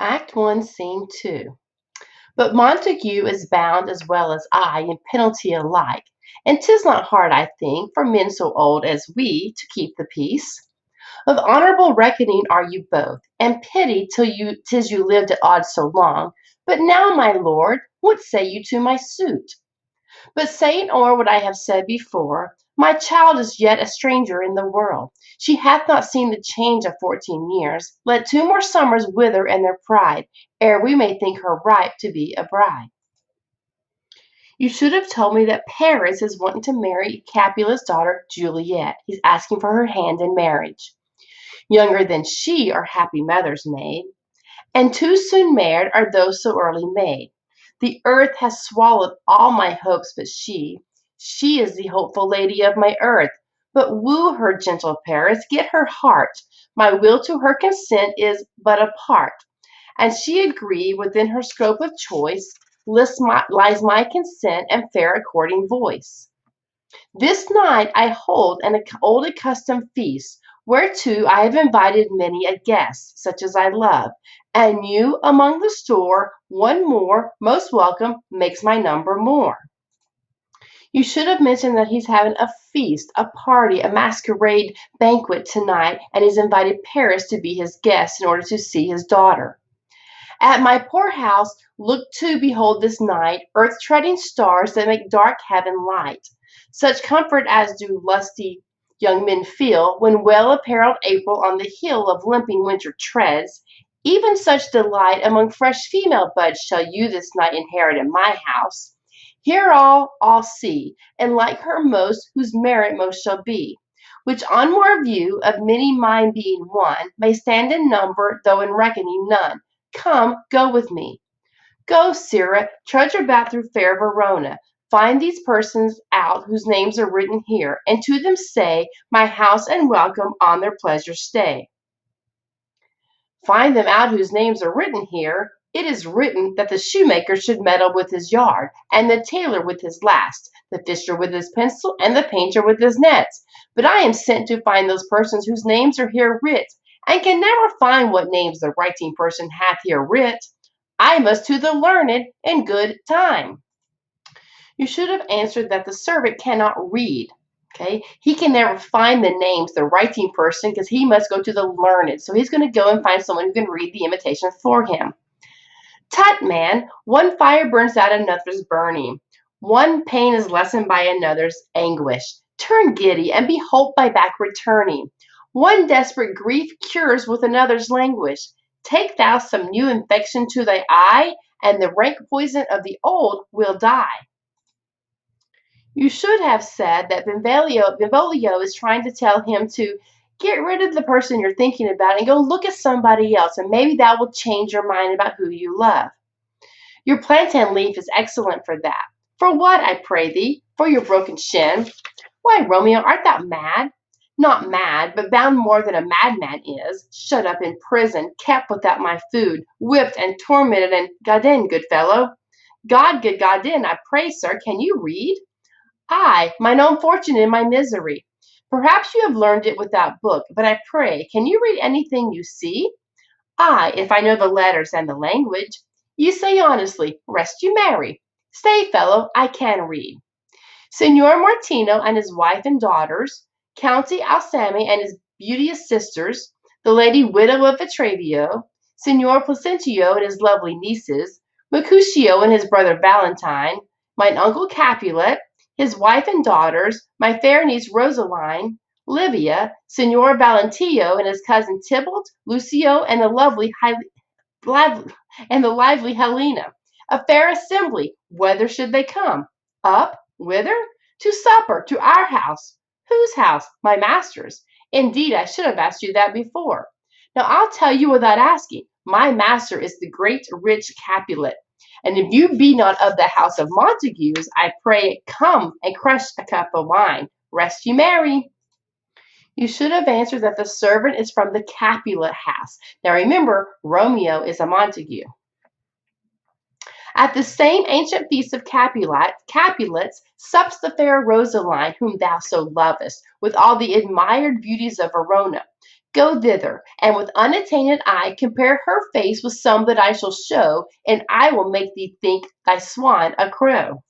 Act 1, Scene 2. But Montague is bound as well as I in penalty alike, and 'tis not hard, I think, for men so old as we to keep the peace. Of honourable reckoning are you both, and pity 'tis you lived at odds so long. But now, my lord, what say you to my suit? But saying o'er what I have said before, my child is yet a stranger in the world. She hath not seen the change of 14 years. Let 2 more summers wither in their pride, ere we may think her ripe to be a bride. You should have told me that Paris is wanting to marry Capulet's daughter Juliet. He's asking for her hand in marriage. Younger than she are happy mothers made, and too soon married are those so early made. The earth has swallowed all my hopes but she is the hopeful lady of my earth. But woo her, gentle Paris, get her heart. My will to her consent is but a part, and she agree within her scope of choice. Lies my consent and fair according voice. This night I hold an old accustomed feast, whereto I have invited many a guest, such as I love, and you among the store, one more, most welcome, makes my number more. You should have mentioned that he's having a feast, a party, a masquerade banquet tonight, and he's invited Paris to be his guest in order to see his daughter. At my poor house look to behold this night earth-treading stars that make dark heaven light. Such comfort as do lusty young men feel when well-apparelled April on the hill of limping winter treads. Even such delight among fresh female buds shall you this night inherit in my house. Here all see, and like her most, whose merit most shall be, which on more view, of many mine being one, may stand in number, though in reckoning none. Come, go with me. Go, Sirrah, trudge about through fair Verona. Find these persons out whose names are written here, and to them say, my house and welcome on their pleasure stay. Find them out whose names are written here. It is written that the shoemaker should meddle with his yard, and the tailor with his last, the fisher with his pencil, and the painter with his nets. But I am sent to find those persons whose names are here writ, and can never find what names the writing person hath here writ. I must to the learned in good time. You should have answered that the servant cannot read. Okay, he can never find the names, the writing person, because he must go to the learned. So he's going to go and find someone who can read the imitation for him. Tut, man, one fire burns out another's burning. One pain is lessened by another's anguish. Turn giddy, and be hope by back returning. One desperate grief cures with another's languish. Take thou some new infection to thy eye, and the rank poison of the old will die. You should have said that Benvolio is trying to tell him to get rid of the person you're thinking about and go look at somebody else, and maybe that will change your mind about who you love. Your plantain leaf is excellent for that. For what, I pray thee? For your broken shin? Why, Romeo, art thou mad? Not mad, but bound more than a madman is, shut up in prison, kept without my food, whipped and tormented, and Gaden, good fellow. Good Gaden, I pray, sir, can you read? I, mine own fortune in my misery. Perhaps you have learned it without book, but I pray, can you read anything you see? I, if I know the letters and the language. You say honestly, rest you merry. Stay, fellow, I can read. Signor Martino and his wife and daughters, County Alsami and his beauteous sisters, the lady widow of Vetravio, Signor Placentio and his lovely nieces, Mercutio and his brother Valentine, mine uncle Capulet, his wife and daughters, my fair niece Rosaline, Livia, Signor Valentillo and his cousin Tybalt, Lucio, and the lively Helena. A fair assembly. Whither should they come? Up? Whither? To supper, to our house. Whose house? My master's. Indeed, I should have asked you that before. Now I'll tell you without asking. My master is the great rich Capulet. And if you be not of the house of Montagues, I pray come and crush a cup of wine. Rest you merry. You should have answered that the servant is from the Capulet house. Now remember, Romeo is a Montague. At the same ancient feast of Capulets sups the fair Rosaline, whom thou so lovest, with all the admired beauties of Verona. Go thither, and with unattainted eye compare her face with some that I shall show, and I will make thee think thy swan a crow.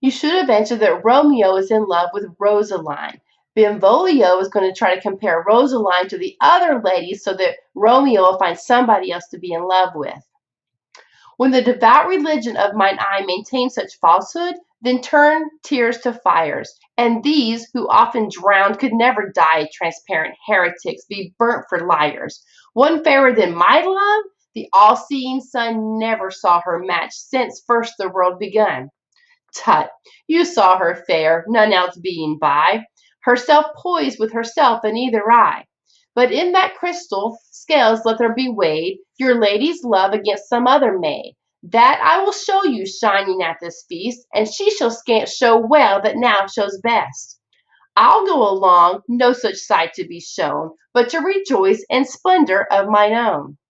You should have answered that Romeo is in love with Rosaline. Benvolio is going to try to compare Rosaline to the other ladies so that Romeo will find somebody else to be in love with. When the devout religion of mine eye maintains such falsehood, then turn tears to fires, and these, who often drowned, could never die transparent heretics, be burnt for liars. One fairer than my love, the all-seeing sun never saw her match since first the world begun. Tut! You saw her fair, none else being by, herself poised with herself in either eye. But in that crystal scales let there be weighed your lady's love against some other maid. That I will show you shining at this feast, and she shall scant show well that now shows best. I'll go along, no such sight to be shown, but to rejoice in splendor of mine own.